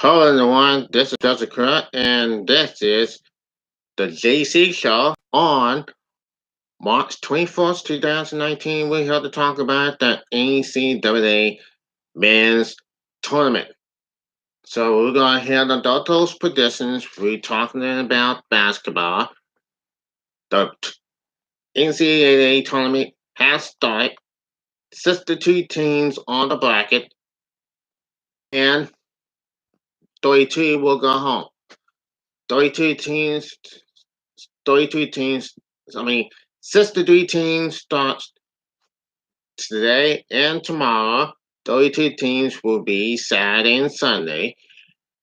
Hello everyone, this is Dr. Crudup, and this is the JC Show on March 21st, 2019. We're here to talk about the NCAA Men's Tournament. So we're going to hear the those predictions. We're talking about basketball. The NCAA Tournament has started. 62 teams on the bracket, and 32 will go home. 32 teams 32 teams, I mean, 63 teams starts today and tomorrow. 32 teams will be Saturday and Sunday.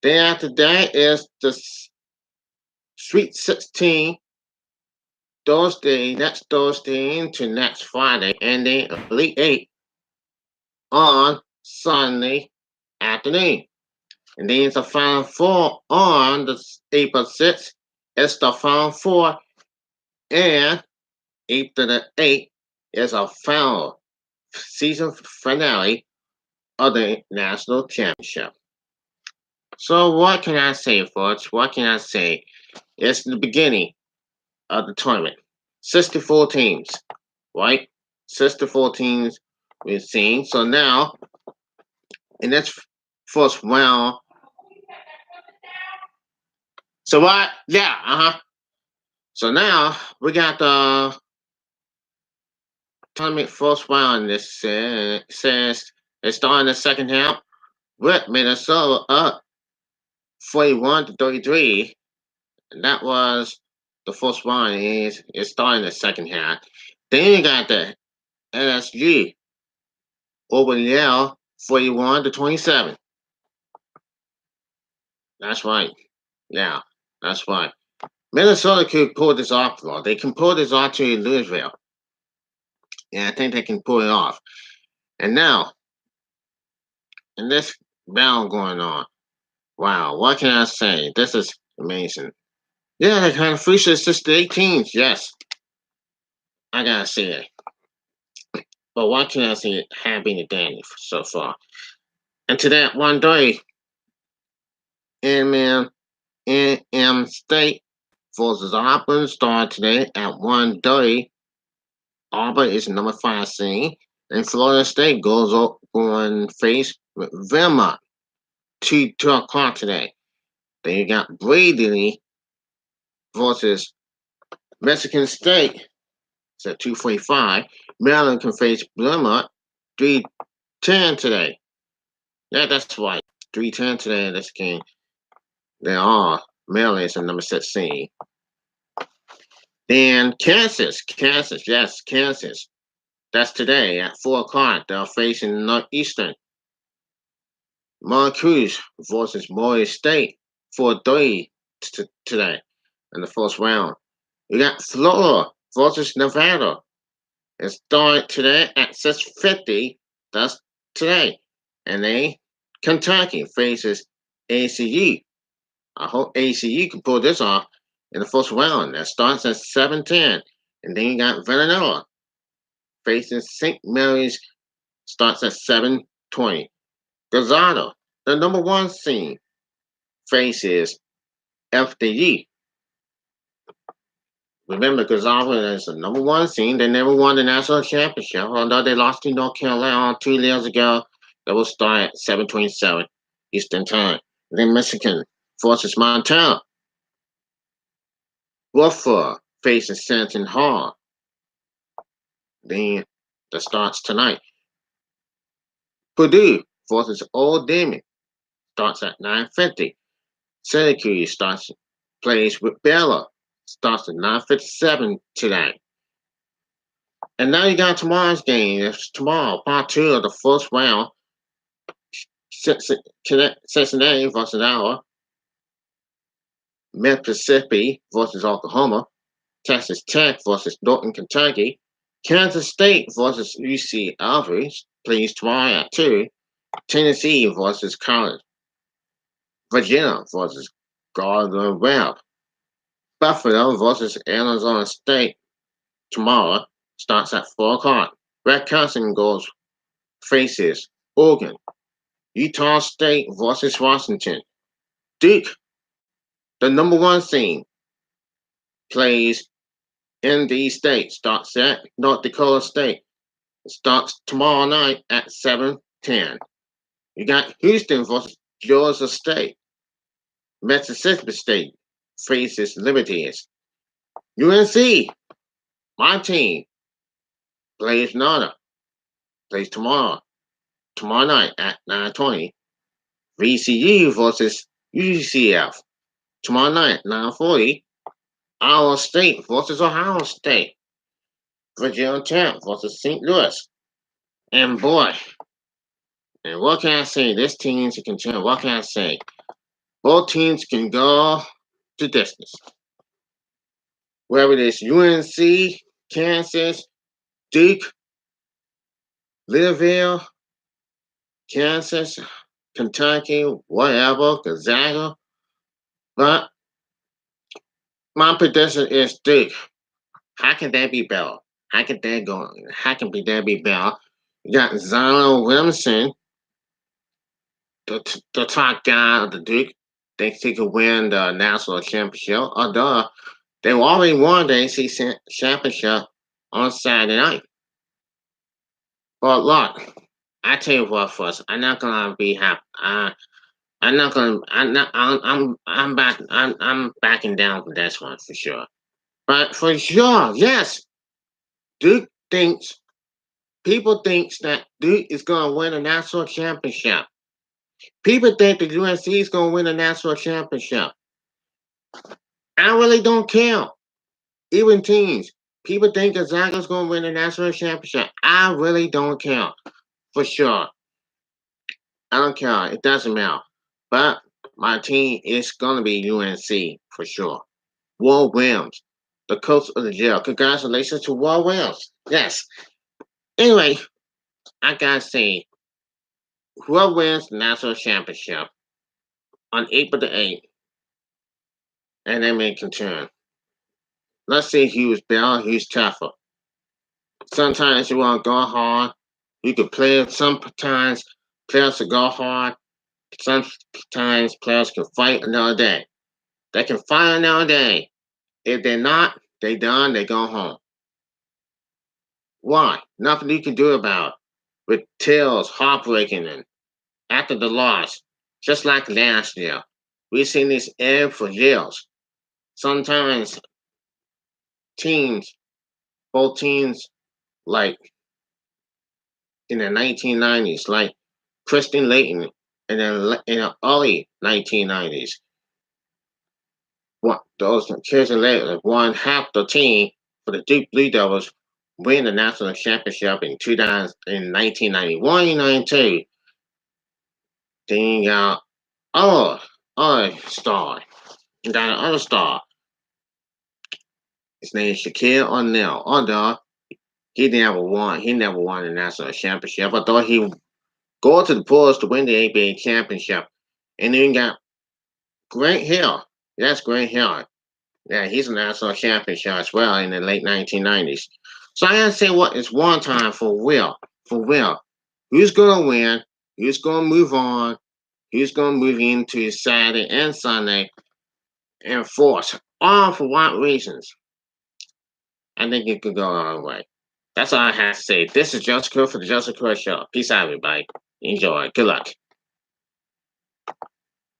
Then after that is the Sweet 16, next Thursday into next Friday, and then Elite 8 on Sunday afternoon. And then it's the Final Four on the April 6th. It's the Final Four, and April the 8th is a final season finale of the national championship. So what can I say, folks? What can I say? It's the beginning of the tournament. 64 teams, right? 64 teams we've seen. So now, in this first round, so what? Yeah, So now we got the tournament first round. This says it's starting the second half with Minnesota up 41-33. And that was the first one. It's starting the second half. Then you got the LSU over Yale 41-27. That's right. Yeah, that's right. Minnesota could pull this off, though. They can pull this off to Louisville. Yeah, I think they can pull it off. And now, in this battle going on, wow, what can I say? This is amazing. Yeah, they kind of featured 68 teams. Yes, I gotta say it. But what can I say have been a Danny so far? And to that one day, NM State versus Auburn start today at 1:30. Auburn is number 5 seed, and Florida State goes up on face with Vermont 2 o'clock today. Then you got Brady versus Mexican State. It's at 2:45. Maryland can face Vermont 3:10 today. Yeah, that's right. 3:10 today in this game. They are. Maryland is the number 6 seed. Then Kansas, yes, Kansas. That's today at 4 o'clock. They're facing Northeastern. Marcus versus Murray State 4:30 today in the first round. We got Florida versus Nevada. It started today at 6:50. That's today. And then Kentucky faces ACU. I hope ACU can pull this off in the first round. That starts at 7:10. And then you got Villanova facing St. Mary's, starts at 7:20. Gonzaga, the number 1 seed, faces FDU. Remember, Gonzaga is the number 1 seed. They never won the national championship, although they lost to North Carolina 2 years ago. That will start at 7:27 Eastern Time. Then Michigan versus Montana. Woodford facing Stanton Hall. Then that starts tonight. Purdue versus Old Demon starts at 9:50. Syracuse plays with Baylor. Starts at 9:57 today. And now you got tomorrow's game. It's tomorrow, part 2 of the first round. Cincinnati versus Iowa. Mississippi versus Oklahoma. Texas Tech versus Northern Kentucky. Kansas State versus UC Alvarez plays tomorrow at 2. Tennessee versus College. Virginia versus Gardner Webb. Buffalo versus Arizona State tomorrow starts at 4 o'clock. Wisconsin faces Oregon. Utah State versus Washington Duke, the number one seed, plays in the state. Starts at North Dakota State. It starts tomorrow night at 7:10. You got Houston versus Georgia State. Mississippi State faces Liberties. UNC, my team, plays Nada. Plays tomorrow night at 9:20. VCU versus UCF. Tomorrow night, 9:40. Iowa State versus Ohio State. Virginia Tech versus St. Louis. And boy, and what can I say? This team's a contender. What can I say? Both teams can go to distance. Whether it is UNC, Kansas, Duke, Louisville, Kansas, Kentucky, whatever, Gonzaga. But my prediction is Duke. How can that be better? How can that go? How can that be better? You got Zion Williamson, the top guy of the Duke. Thinks he could win the national championship. Although they already won the NCAA championship on Saturday night. But look, I tell you what, first, I'm not gonna be happy. I'm not gonna. I'm not. I'm back. I'm backing down from this one for sure. But for sure, yes, Duke thinks people thinks that Duke is gonna win a national championship. People think that UNC is gonna win a national championship. I really don't care. Even teams, people think Gonzaga's gonna win a national championship. I really don't care for sure. I don't care. It doesn't matter. But my team is gonna be UNC for sure. Will Williams, the coach of the jail. Congratulations to Will Williams. Yes. Anyway, I gotta say, whoever wins the national championship on April the 8th, and they may contend. Let's say who's better, who's tougher. Sometimes you want to go hard. You can play. Sometimes players can go hard. Sometimes players can fight another day. They can fight another day. If they're not, they done. They go home. Why? Nothing you can do about it. With tears heartbreaking and after the loss, just like last year, we've seen this ebb for years. Sometimes teams, both teams, like in the 1990s, like Kristen Layton in the early 1990s. What those Kristen Layton won half the team for the Duke Blue Devils win the national championship in 2000 in 1991 and 92. Then you got other star. You got another star. His name is Shaquille O'Neal. Although he never won the national championship. I thought he would go to the Bulls to win the NBA championship. And then you got Grant Hill. That's Grant Hill. Yeah, he's a national championship as well in the late 1990s. So I gotta say what it's one time for Will. For Will. Who's gonna win? Who's gonna move on? Who's gonna move into Saturday and Sunday and force? All for what reasons? I think it could go a long way. That's all I have to say. This is Joseph Crew for the Joseph Crew Show. Peace out, everybody. Enjoy. Good luck.